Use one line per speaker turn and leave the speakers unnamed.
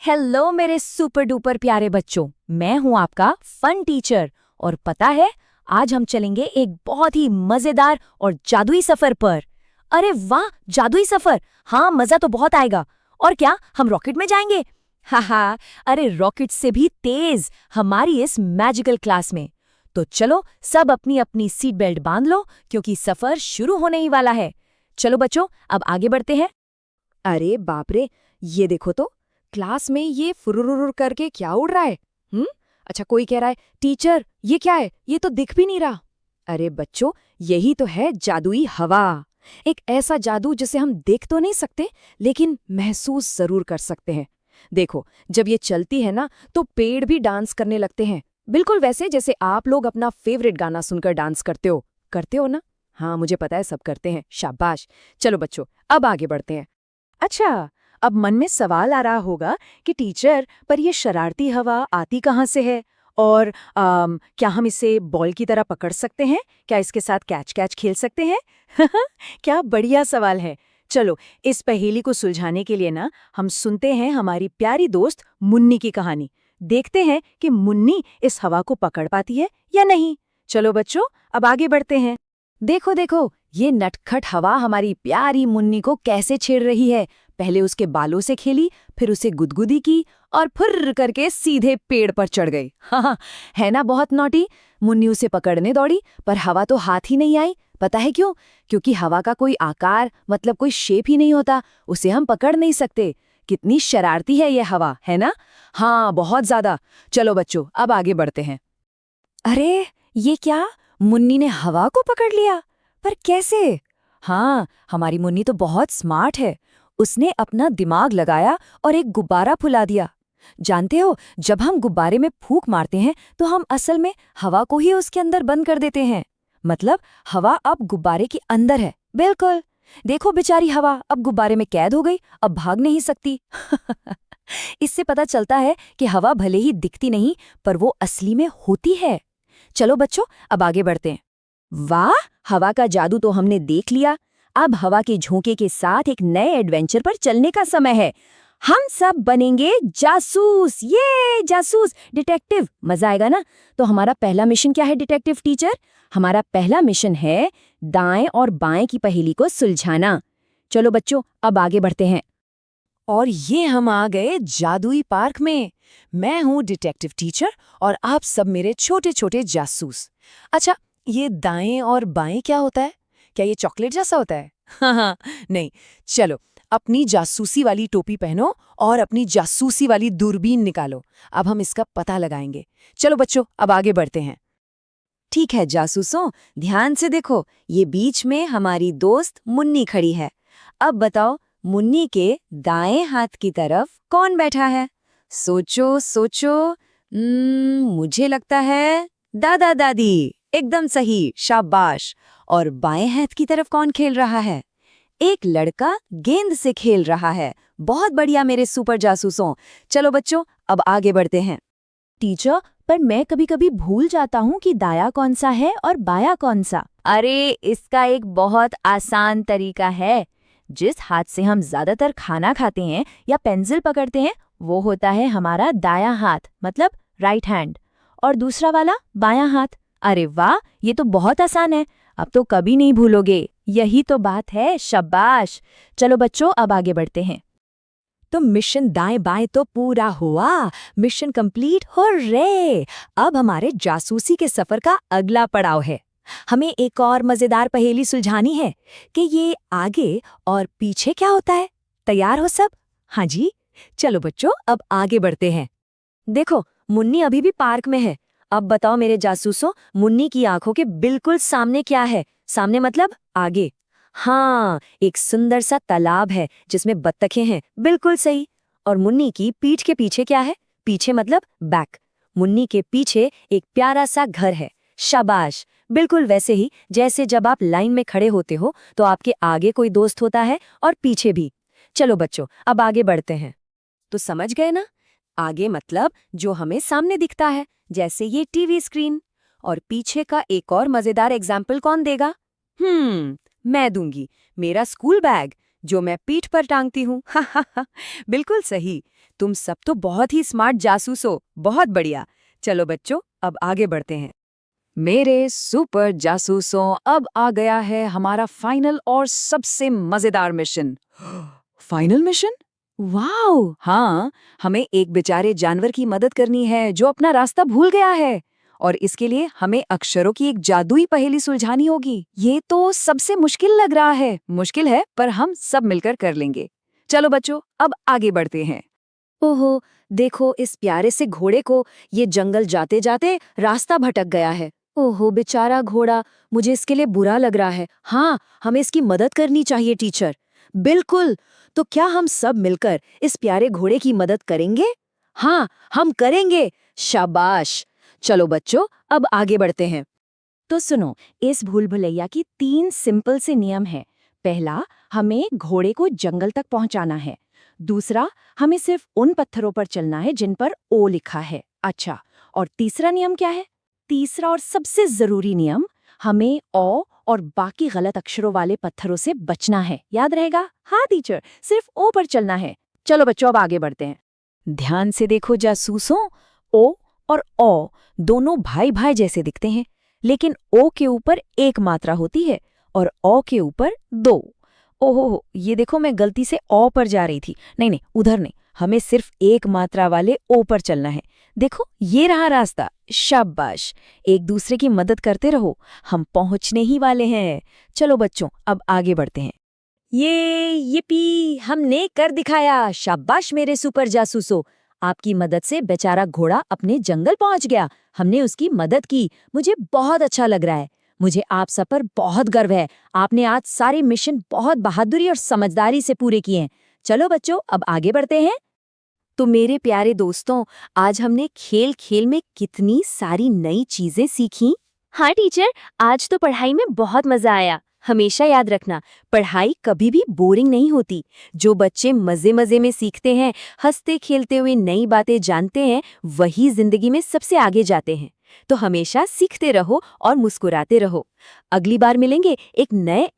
Hello मेरे super duper प्यारे बच्चों, मैं हूं आपका फन टीचर। और पता है, आज हम चलेंगे एक बहुत ही मजेदार और जादुई सफर पर। अरे वाह, जादुई सफर! हाँ, मजा तो बहुत आएगा। और क्या हम रॉकेट में जाएंगे? हाहा, अरे रॉकेट से भी तेज हमारी इस मैजिकल क्लास में। तो चलो सब अपनी अपनी सीट बेल्ट बांध लो, क्योंकि सफर शुरू होने ही वाला है। चलो बच्चों, अब आगे बढ़ते हैं।
अरे बाप रे, ये देखो तो क्लास में ये फुरुरुरु करके क्या उड़ रहा है। अच्छा, कोई कह रहा है टीचर ये क्या है, ये तो दिख भी नहीं रहा। अरे बच्चों, यही तो है जादुई हवा। एक ऐसा जादू जिसे हम देख तो नहीं सकते, लेकिन महसूस जरूर कर सकते हैं। देखो, जब ये चलती है ना, तो पेड़ भी डांस करने लगते हैं, बिल्कुल वैसे जैसे आप लोग अपना फेवरेट गाना सुनकर डांस करते हो ना। हाँ, मुझे पता है सब करते हैं, शाबाश। चलो बच्चों, अब आगे बढ़ते हैं। अच्छा, अब मन में सवाल आ रहा होगा कि टीचर, पर ये शरारती हवा आती कहाँ से है? और क्या हम इसे बॉल की तरह पकड़ सकते हैं? क्या इसके साथ कैच कैच खेल सकते हैं? क्या बढ़िया सवाल है। चलो, इस पहेली को सुलझाने के लिए ना हम सुनते हैं हमारी प्यारी दोस्त मुन्नी की कहानी। देखते हैं कि मुन्नी इस हवा को पकड़ पाती है या नहीं। चलो बच्चों, अब आगे बढ़ते हैं। देखो देखो, ये नटखट हवा हमारी प्यारी मुन्नी को कैसे छेड़ रही है। पहले उसके बालों से खेली, फिर उसे गुदगुदी की और फुर्र करके सीधे पेड़ पर चढ़ गई। हाँ, है ना बहुत नॉटी। मुन्नी उसे पकड़ने दौड़ी, पर हवा तो हाथ ही नहीं आई। पता है क्यों? क्योंकि हवा का कोई आकार, मतलब कोई शेप ही नहीं होता, उसे हम पकड़ नहीं सकते। कितनी शरारती है ये हवा, है ना? हाँ, बहुत ज्यादा। चलो बच्चों, अब आगे बढ़ते हैं। अरे, ये क्या? मुन्नी ने हवा को पकड़ लिया? पर कैसे? हाँ, हमारी मुन्नी तो बहुत स्मार्ट है। उसने अपना दिमाग लगाया और एक गुब्बारा फुला दिया। जानते हो, जब हम गुब्बारे में फूंक मारते हैं तो हम असल में हवा को ही उसके अंदर बंद कर देते हैं। मतलब हवा अब गुब्बारे के अंदर है। बिल्कुल। देखो बेचारी हवा अब गुब्बारे में कैद हो गई, अब भाग नहीं सकती। इससे पता चलता है कि हवा भले ही दिखती नहीं, पर वो असली में होती है। चलो बच्चों, अब आगे बढ़ते हैं। वाह, हवा का जादू तो हमने देख लिया। अब हवा के झोंके के साथ एक नए एडवेंचर पर चलने का समय है। हम सब बनेंगे जासूस। ये जासूस, डिटेक्टिव। मजा आएगा ना? तो हमारा पहला मिशन क्या है डिटेक्टिव टीचर? हमारा पहला मिशन है दाएं और बाएं की पहेली को सुलझाना। चलो बच्चों, अब आगे बढ़ते हैं। और ये हम आ गए जादुई पार्क में। मैं हूँ डिटेक्टिव टीचर और आप सब मेरे छोटे छोटे जासूस। अच्छा, ये दाएं और बाएं क्या होता है? क्या ये चॉकलेट जैसा होता है? हाँ, नहीं। चलो, अपनी जासूसी वाली टोपी पहनो और अपनी जासूसी वाली दूरबीन निकालो। अब हम इसका पता लगाएंगे। चलो बच्चों, अब आगे बढ़ते हैं। ठीक है जासूसों, ध्यान से देखो, ये बीच में हमारी दोस्त मुन्नी खड़ी है। अब बताओ, मुन्नी के दाएं हाथ की तरफ कौन बैठा है? सोचो सोचो। मुझे लगता है दादा दादी। एकदम सही, शाबाश। और बाएं हाथ की तरफ कौन खेल रहा है? एक लड़का गेंद से खेल रहा है। बहुत बढ़िया मेरे सुपर जासूसों। चलो बच्चों, अब आगे बढ़ते हैं। टीचर, पर मैं कभी-कभी भूल जाता हूँ कि दाया कौन सा है और बाया कौन सा।
अरे, इसका एक बहुत आसान तरीका है। जिस हाथ से हम ज्यादातर खाना खाते हैं या पेंसिल पकड़ते हैं, वो होता है हमारा दायां हाथ, मतलब राइट हैंड। और दूसरा वाला बायां हाथ। अरे वाह, ये तो बहुत आसान है। अब तो कभी नहीं भूलोगे। यही तो बात है, शाबाश। चलो बच्चों, अब आगे बढ़ते हैं। तो मिशन दाएं बाएं तो पूरा हुआ। मिशन कंप्लीट हो रे। अब हमारे जासूसी के सफर का अगला पड़ाव है। हमें एक और मजेदार पहेली सुलझानी है कि ये आगे और पीछे क्या होता है। तैयार हो सब? हाँ जी। चलो बच्चों, अब आगे बढ़ते हैं। देखो, मुन्नी अभी भी पार्क में है। अब बताओ मेरे जासूसों, मुन्नी की आंखों के बिल्कुल सामने क्या है? सामने मतलब आगे। हाँ, एक सुंदर सा तालाब है जिसमें बत्तखें हैं। बिल्कुल सही। और मुन्नी की पीठ के पीछे क्या है? पीछे मतलब बैक। मुन्नी के पीछे एक प्यारा सा घर है। शाबाश। बिल्कुल वैसे ही जैसे जब आप लाइन में खड़े होते हो तो आपके आगे कोई दोस्त होता है और पीछे भी। चलो बच्चों, अब आगे बढ़ते हैं। तो समझ गए ना? आगे मतलब जो हमें सामने दिखता है, जैसे ये टीवी स्क्रीन। और पीछे का एक और मजेदार एग्जाम्पल कौन देगा? मैं दूंगी। मेरा स्कूल बैग, जो मैं पीठ पर टांगती हूँ। बिल्कुल सही।
तुम सब तो बहुत ही स्मार्ट जासूस हो, बहुत बढ़िया। चलो बच्चों, अब आगे बढ़ते हैं। मेरे सुपर जासूसों, अब आ गया है हमारा फाइनल और सबसे मजेदार मिशन। Final mission? वाओ! हाँ, हमें एक बेचारे जानवर की मदद करनी है जो अपना रास्ता भूल गया है। और इसके लिए हमें अक्षरों की एक जादुई पहेली सुलझानी होगी। ये तो सबसे मुश्किल लग रहा है। मुश्किल है, पर हम सब मिलकर कर लेंगे। चलो बच्चों, अब आगे बढ़ते हैं। ओहो, देखो इस प्यारे से घोड़े को, ये जंगल जाते जाते रास्ता भटक गया है। ओहो बेचारा घोड़ा, मुझे इसके लिए बुरा लग रहा है। हाँ, हमें इसकी मदद करनी चाहिए टीचर। बिल्कुल, तो क्या हम सब मिलकर इस प्यारे घोड़े की मदद करेंगे? हाँ, हम करेंगे। शाबाश। चलो बच्चों, अब आगे बढ़ते हैं।
तो सुनो, इस भूल भुलैया की 3 सिंपल से नियम है। पहला, हमें घोड़े को जंगल तक पहुंचाना है। दूसरा, हमें सिर्फ उन पत्थरों पर चलना है जिन पर ओ लिखा है। अच्छा, और तीसरा नियम क्या है? तीसरा और सबसे जरूरी नियम, हमें ओ और बाकी गलत अक्षरों वाले पत्थरों से बचना है। याद रहेगा? हाँ टीचर, सिर्फ ओ पर चलना है। चलो बच्चों, अब आगे बढ़ते हैं। ध्यान से देखो जासूसों, ओ और ओ दोनों भाई भाई जैसे दिखते हैं, लेकिन ओ के ऊपर एक मात्रा होती है और ओ के ऊपर 2। ओहो, ये देखो मैं गलती से ओ पर जा रही थी। नहीं नहीं, उधर नहीं, हमें सिर्फ एक मात्रा वाले ओ पर चलना है। देखो, ये रहा रास्ता। शाबाश, एक दूसरे की मदद करते रहो, हम पहुंचने ही वाले हैं। चलो बच्चों, अब आगे बढ़ते हैं।
ये हमने कर दिखाया। शाबाश मेरे सुपर जासूसो, आपकी मदद से बेचारा घोड़ा अपने जंगल पहुंच गया। हमने उसकी मदद की। मुझे बहुत अच्छा लग रहा है। मुझे आप सब पर बहुत गर्व है। आपने आज सारे मिशन बहुत बहादुरी और समझदारी से पूरे किए हैं। चलो बच्चों, अब आगे बढ़ते हैं। तो मेरे प्यारे दोस्तों, आज हमने खेल खेल में कितनी सारी नई चीजें सीखी।
हाँ टीचर, आज तो पढ़ाई में बहुत मजा आया। हमेशा याद रखना,
पढ़ाई कभी भी बोरिंग नहीं होती। जो बच्चे मजे मजे में सीखते हैं, हंसते खेलते हुए नई बातें जानते हैं, वही जिंदगी में सबसे आगे जाते हैं। तो हमेशा सीखते रहो और मुस्कुराते रहो। अगली बार मिलेंगे एक नए